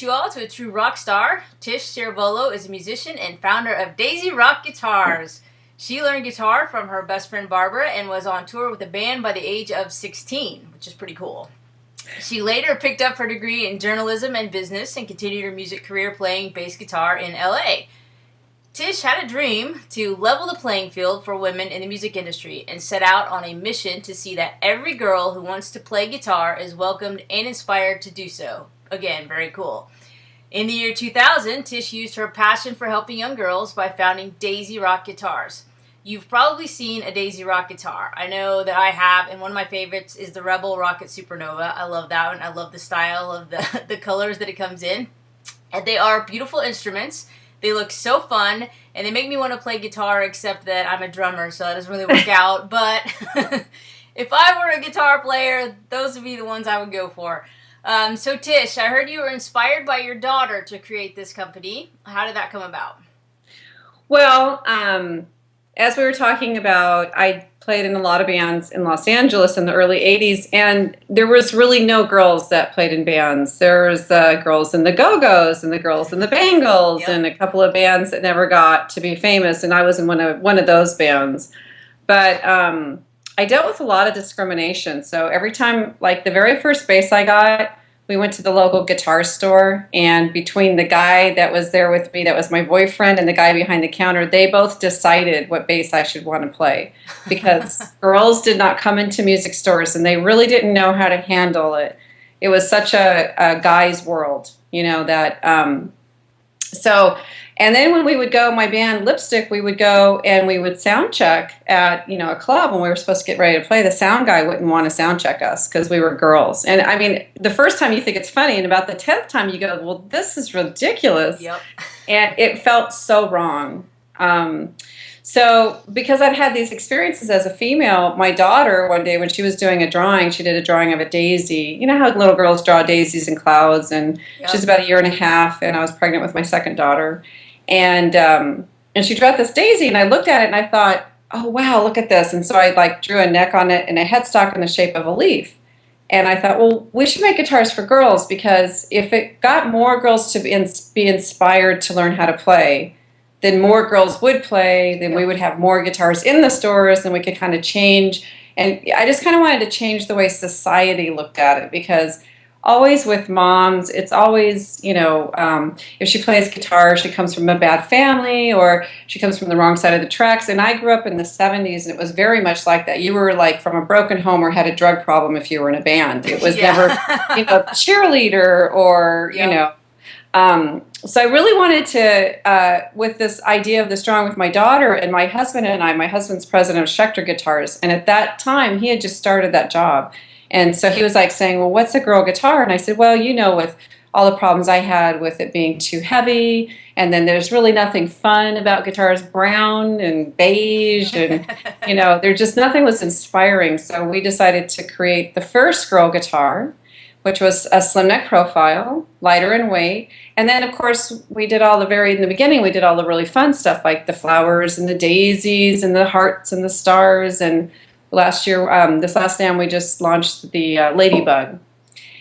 you all to a true rock star. Tish Cervolo is a musician and founder of Daisy Rock Guitars. She learned guitar from her best friend Barbara and was on tour with the band by the age of 16, which is pretty cool. She later picked up her degree in journalism and business and continued her music career playing bass guitar in LA. Tish had a dream to level the playing field for women in the music industry and set out on a mission to see that every girl who wants to play guitar is welcomed and inspired to do so. Again, very cool. In the year 2000, Tish used her passion for helping young girls by founding Daisy Rock Guitars. You've probably seen a Daisy Rock guitar. I know that I have, and one of my favorites is the Rebel Rocket Supernova. I love that one. I love the style of the colors that it comes in. And they are beautiful instruments. They look so fun, and they make me want to play guitar, except that I'm a drummer, so that doesn't really work out. But if I were a guitar player, those would be the ones I would go for. So Tish, I heard you were inspired by your daughter to create this company. How did that come about? Well, as we were talking about, I played in a lot of bands in Los Angeles in the early 80s, and there was really no girls that played in bands. There was girls in the Go-Go's and the girls in the Bangles, Yep. and a couple of bands that never got to be famous, and I was in one of those bands. But I dealt with a lot of discrimination. So every time, like the very first bass I got, we went to the local guitar store, and between the guy that was there with me, that was my boyfriend, and the guy behind the counter, they both decided what bass I should want to play, because girls did not come into music stores, and they really didn't know how to handle it. It was such a guy's world, and then when we would go, my band Lipstick, we would go and we would sound check at, a club when we were supposed to get ready to play. The sound guy wouldn't want to sound check us because we were girls. And I mean, the first time you think it's funny, and about the 10th time you go, well, this is ridiculous. Yep. And it felt so wrong. So because I'd had these experiences as a female, my daughter, one day when she was doing a drawing, she did a drawing of a daisy. You know how little girls draw daisies and clouds? And Yep. she's about a year and a half, and I was pregnant with my second daughter. And she drew out this daisy, and I looked at it, and I thought, oh, wow, look at this. And so I drew a neck on it and a headstock in the shape of a leaf. And I thought, well, we should make guitars for girls, because if it got more girls to be inspired to learn how to play, then more girls would play, then we would have more guitars in the stores, and we could kind of change. And I just kind of wanted to change the way society looked at it, because always with moms, it's always, if she plays guitar, she comes from a bad family, or she comes from the wrong side of the tracks. And I grew up in the 70s, and it was very much like that. You were like from a broken home or had a drug problem if you were in a band. It was never, cheerleader or, So I really wanted to, with this idea of this drawing with my daughter and my husband and I, my husband's president of Schecter Guitars, and at that time he had just started that job. And so he was like saying, well, what's a girl guitar? And I said, well, with all the problems I had with it being too heavy, and then there's really nothing fun about guitars, brown and beige, and, nothing was inspiring. So we decided to create the first girl guitar, which was a slim neck profile, lighter in weight. And then, of course, in the beginning, we did all the really fun stuff, like the flowers and the daisies and the hearts and the stars. And last year, this last NAMM, we just launched the Ladybug.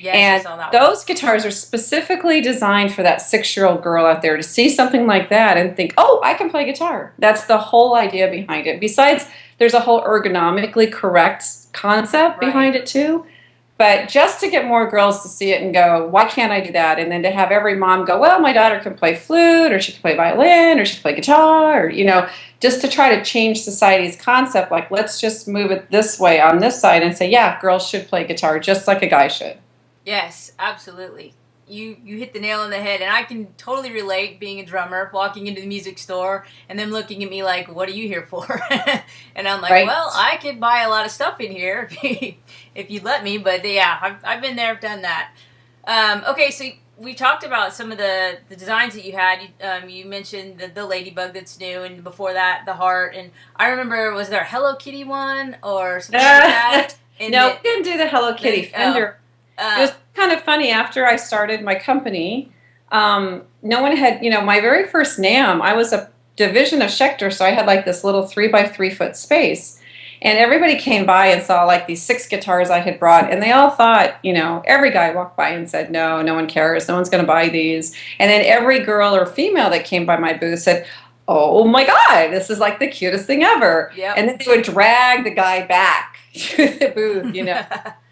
Yes, and I saw that those guitars are specifically designed for that 6-year-old girl out there to see something like that and think, oh, I can play guitar. That's the whole idea behind it. Besides, there's a whole ergonomically correct concept behind it, too. But just to get more girls to see it and go, why can't I do that? And then to have every mom go, well, my daughter can play flute, or she can play violin, or she can play guitar, or, just to try to change society's concept, like, let's just move it this way on this side and say, yeah, girls should play guitar just like a guy should. Yes, absolutely. You hit the nail on the head, and I can totally relate being a drummer, walking into the music store, and them looking at me like, what are you here for? And I'm like, well, I could buy a lot of stuff in here if you'd let me, but yeah, I've been there, I've done that. Okay, so we talked about some of the designs that you had. You mentioned the Ladybug that's new, and before that, the heart, and I remember, was there a Hello Kitty one, or something like that? No, we didn't do the Hello Kitty Fender. It was kind of funny. After I started my company, no one had, my very first NAMM, I was a division of Schecter, so I had like this little 3 by 3 foot space. And everybody came by and saw like these 6 guitars I had brought, and they all thought, every guy walked by and said, no, no one cares, no one's going to buy these. And then every girl or female that came by my booth said, oh my God, this is like the cutest thing ever. Yep. And then they would drag the guy back to the booth,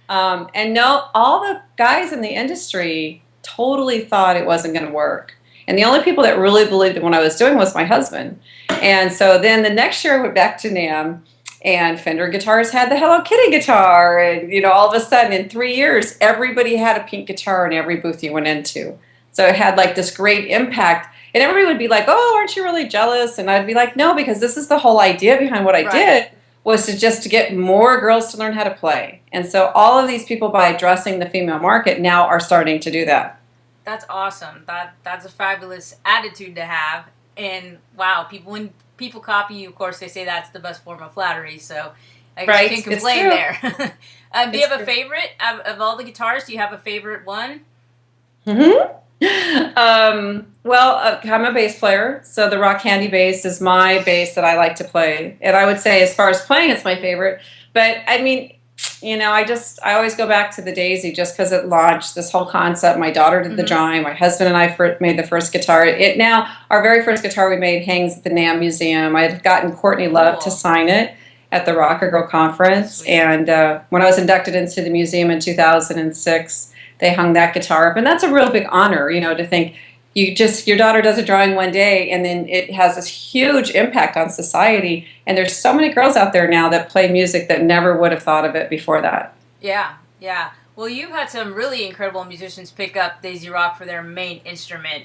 and no, all the guys in the industry totally thought it wasn't going to work. And the only people that really believed in what I was doing was my husband. And so then the next year I went back to NAMM, and Fender Guitars had the Hello Kitty guitar. And, all of a sudden in 3 years, everybody had a pink guitar in every booth you went into. So it had like this great impact. And everybody would be like, oh, aren't you really jealous? And I'd be like, no, because this is the whole idea behind what I did, was to get more girls to learn how to play. And so all of these people, by addressing the female market, now are starting to do that. That's awesome. That's a fabulous attitude to have. And wow, when people copy you, of course, they say that's the best form of flattery. So I can't complain there. Do you have a favorite of all the guitars? Do you have a favorite one? Well, I'm a bass player, so the Rock Candy bass is my bass that I like to play. And I would say, as far as playing, it's my favorite. But I mean, I always go back to the Daisy just because it launched this whole concept. My daughter did the drawing. My husband and I made the first guitar. Our very first guitar we made hangs at the NAMM Museum. I had gotten Courtney Love to sign it at the Rock a Girl Conference. And when I was inducted into the museum in 2006, they hung that guitar up. And that's a real big honor, to think your daughter does a drawing one day, and then it has this huge impact on society. And there's so many girls out there now that play music that never would have thought of it before that. Yeah, yeah. Well, you've had some really incredible musicians pick up Daisy Rock for their main instrument.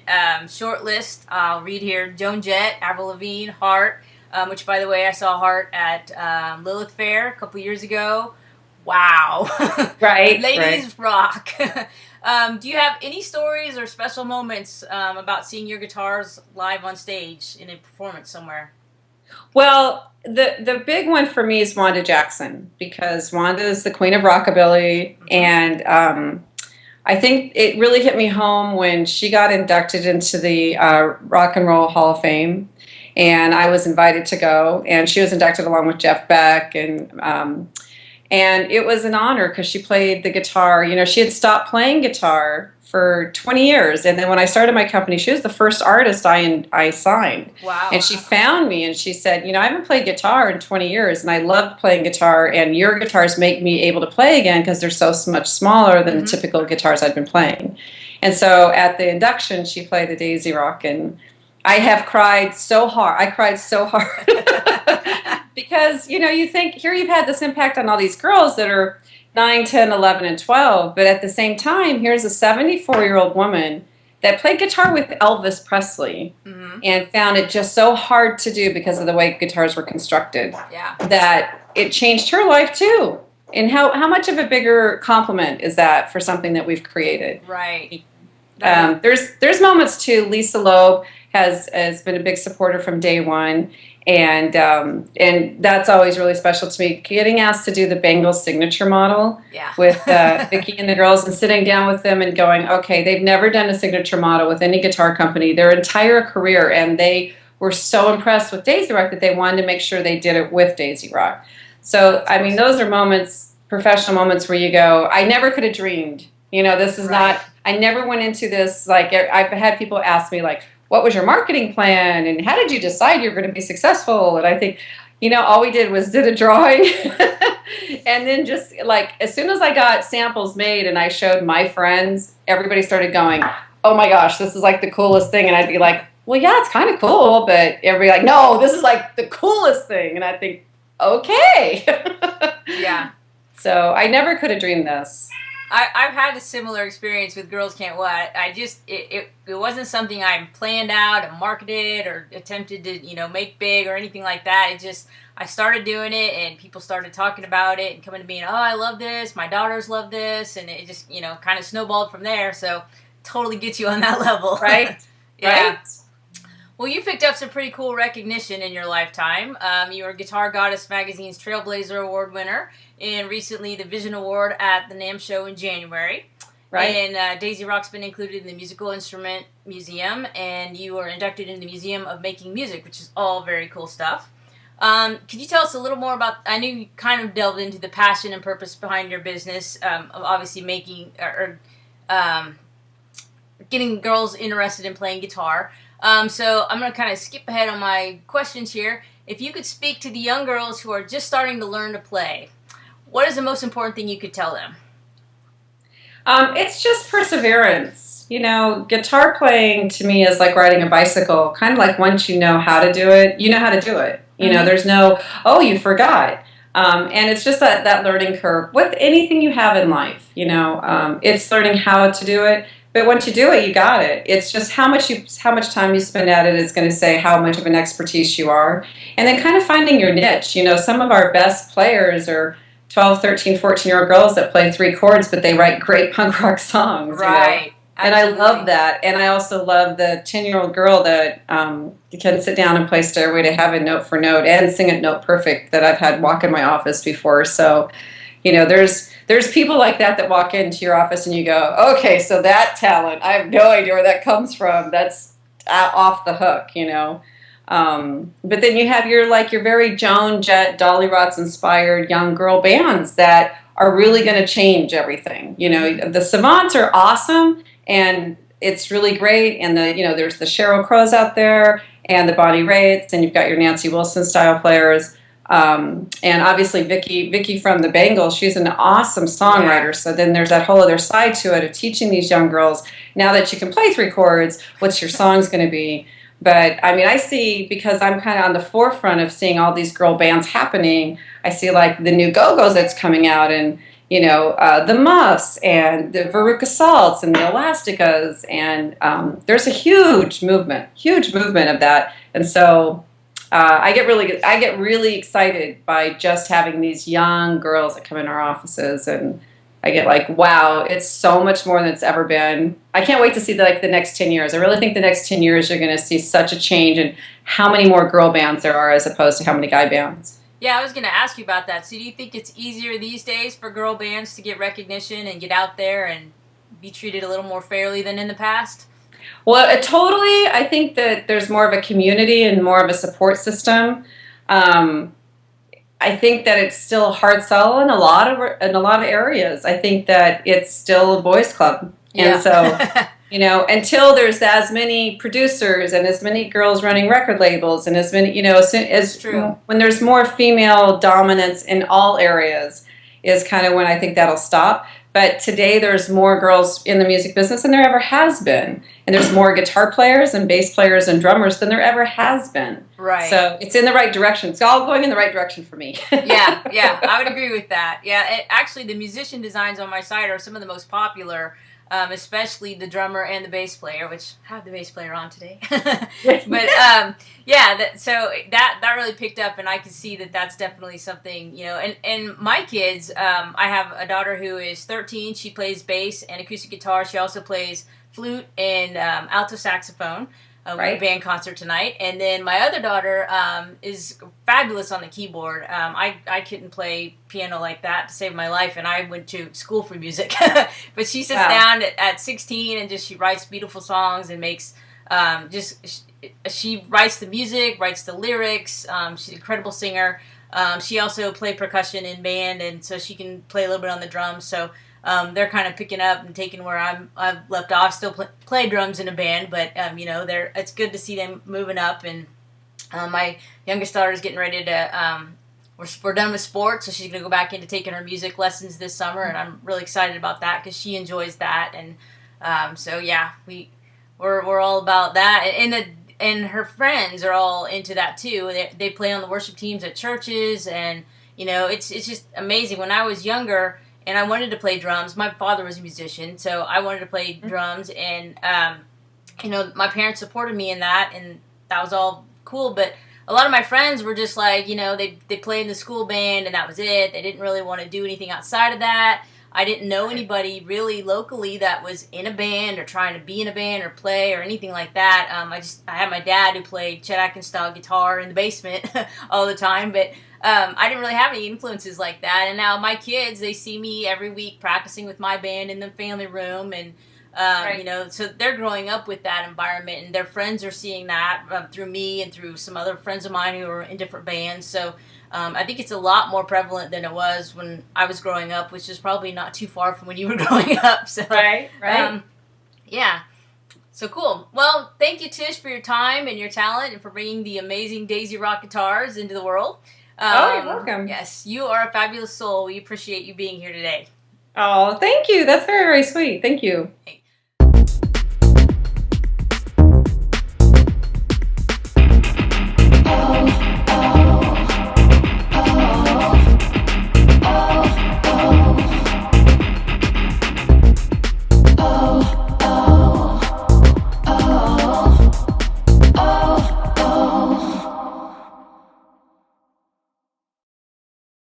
Short list, I'll read here: Joan Jett, Avril Lavigne, Heart, which, by the way, I saw Heart at Lilith Fair a couple years ago. Wow. Right. Ladies rock. Do you have any stories or special moments about seeing your guitars live on stage in a performance somewhere? Well, the big one for me is Wanda Jackson, because Wanda is the queen of rockabilly, and I think it really hit me home when she got inducted into the Rock and Roll Hall of Fame, and I was invited to go, and she was inducted along with Jeff Beck, and it was an honor because she played the guitar. She had stopped playing guitar for 20 years. And then when I started my company, she was the first artist I signed. Wow. And she found me and she said, I haven't played guitar in 20 years and I loved playing guitar, and your guitars make me able to play again because they're so much smaller than the typical guitars I'd been playing. And so at the induction, she played the Daisy Rock, and I have cried so hard. I cried so hard. Because, you think, here you've had this impact on all these girls that are 9, 10, 11, and 12, but at the same time, here's a 74-year-old woman that played guitar with Elvis Presley and found it just so hard to do because of the way guitars were constructed that it changed her life, too. And how much of a bigger compliment is that for something that we've created? Right. There's moments, too. Lisa Loeb has been a big supporter from day one. And that's always really special to me. Getting asked to do the Bangles signature model with Vicki and the girls, and sitting down with them and going, okay, they've never done a signature model with any guitar company their entire career, and they were so impressed with Daisy Rock that they wanted to make sure they did it with Daisy Rock. So, I mean, those are moments, professional moments, where you go, I never could have dreamed. This is not, I never went into this, like, I've had people ask me, like, what was your marketing plan, and how did you decide you're going to be successful? And I think, all we did was did a drawing, and then just like as soon as I got samples made and I showed my friends, everybody started going, oh my gosh, this is like the coolest thing. And I'd be like, well, yeah, it's kind of cool, but everybody like, no, this is like the coolest thing. And I think, okay. Yeah. So I never could have dreamed this. I've had a similar experience with Girls Can't What. It wasn't something I planned out and marketed or attempted to, make big or anything like that. I started doing it and people started talking about it and coming to me and, oh, I love this. My daughters love this. And it just, kind of snowballed from there. So totally gets you on that level. Right? Yeah. Right. Well, you picked up some pretty cool recognition in your lifetime. You were Guitar Goddess Magazine's Trailblazer Award winner, and recently the Vision Award at the NAMM show in January. Right. And Daisy Rock's been included in the Musical Instrument Museum, and you were inducted in the Museum of Making Music, which is all very cool stuff. Could you tell us a little more about? I knew you kind of delved into the passion and purpose behind your business, of obviously making or getting girls interested in playing guitar. So I'm going to kind of skip ahead on my questions here. If you could speak to the young girls who are just starting to learn to play, what is the most important thing you could tell them? It's just perseverance. Guitar playing to me is like riding a bicycle. Kind of like once you know how to do it, you know how to do it. There's no, oh, you forgot. And it's just that learning curve with anything you have in life. It's learning how to do it. But once you do it, you got it. It's just how much time you spend at it is going to say how much of an expertise you are. And then kind of finding your niche. Some of our best players are 12, 13, 14-year-old girls that play 3 chords, but they write great punk rock songs. Right. And I love that. And I also love the 10-year-old girl that can sit down and play Stairway to Heaven note for note and sing it note perfect that I've had walk in my office before. So, there's people like that walk into your office and you go, okay, so that talent, I have no idea where that comes from. That's off the hook, But then you have your very Joan Jett, Dolly Rots inspired young girl bands that are really going to change everything. The Savants are awesome and it's really great. And there's the Sheryl Crows out there and the Bonnie Raitt's, and you've got your Nancy Wilson style players. And obviously Vicky from the Bangles, she's an awesome songwriter. Yeah. So then there's that whole other side to it of teaching these young girls, now that you can play 3 chords, what's your song's going to be? But I see, because I'm kind of on the forefront of seeing all these girl bands happening, I see like the new Go-Go's that's coming out, and the Muffs and the Veruca Salts and the Elasticas, and there's a huge movement of that. And so I get really excited by just having these young girls that come in our offices, and I get like, wow, it's so much more than it's ever been. I can't wait to see the next 10 years. I really think the next 10 years you're going to see such a change in how many more girl bands there are as opposed to how many guy bands. Yeah, I was going to ask you about that. So do you think it's easier these days for girl bands to get recognition and get out there and be treated a little more fairly than in the past? Well, totally. I think that there's more of a community and more of a support system. I think that it's still a hard sell in a lot of areas. I think that it's still a boys' club, and so until there's as many producers and as many girls running record labels and as many when there's more female dominance in all areas is kind of when I think that'll stop. But today there's more girls in the music business than there ever has been. And there's more guitar players and bass players and drummers than there ever has been. Right. So it's in the right direction. It's all going in the right direction for me. Yeah, I would agree with that. Yeah, actually the musician designs on my site are some of the most popular, especially the drummer and the bass player, which I have the bass player on today. But so that really picked up, and I could see that that's definitely something, and my kids, I have a daughter who is 13. She plays bass and acoustic guitar. She also plays flute and alto saxophone. We have a band concert tonight. And then my other daughter is fabulous on the keyboard. I couldn't play piano like that to save my life, and I went to school for music. But she sits down at 16 and she writes beautiful songs and makes she writes the music, writes the lyrics. She's an incredible singer. She also played percussion in band, and so she can play a little bit on the drums. So they're kind of picking up and taking where I've left off. Still play drums in a band, but it's good to see them moving up. And my youngest daughter is getting ready to. We're done with sports, so she's gonna go back into taking her music lessons this summer, and I'm really excited about that because she enjoys that. And we're all about that. And her friends are all into that too. They play on the worship teams at churches, and it's just amazing. When I was younger and I wanted to play drums, my father was a musician, so I wanted to play drums, and my parents supported me in that, and that was all cool. But a lot of my friends were just like, they played in the school band and that was it. They didn't really want to do anything outside of that. I didn't know anybody really locally that was in a band or trying to be in a band or play or anything like that. I had my dad who played Chet Atkins style guitar in the basement all the time, but I didn't really have any influences like that. And now my kids, they see me every week practicing with my band in the family room, and You know, so they're growing up with that environment, and their friends are seeing that through me and through some other friends of mine who are in different bands. So I think it's a lot more prevalent than it was when I was growing up, which is probably not too far from when you were growing up. So, right. Yeah. So cool. Well, thank you, Tish, for your time and your talent and for bringing the amazing Daisy Rock guitars into the world. You're welcome. Yes, you are a fabulous soul. We appreciate you being here today. Oh, thank you. That's very, very sweet. Thank you. Thanks.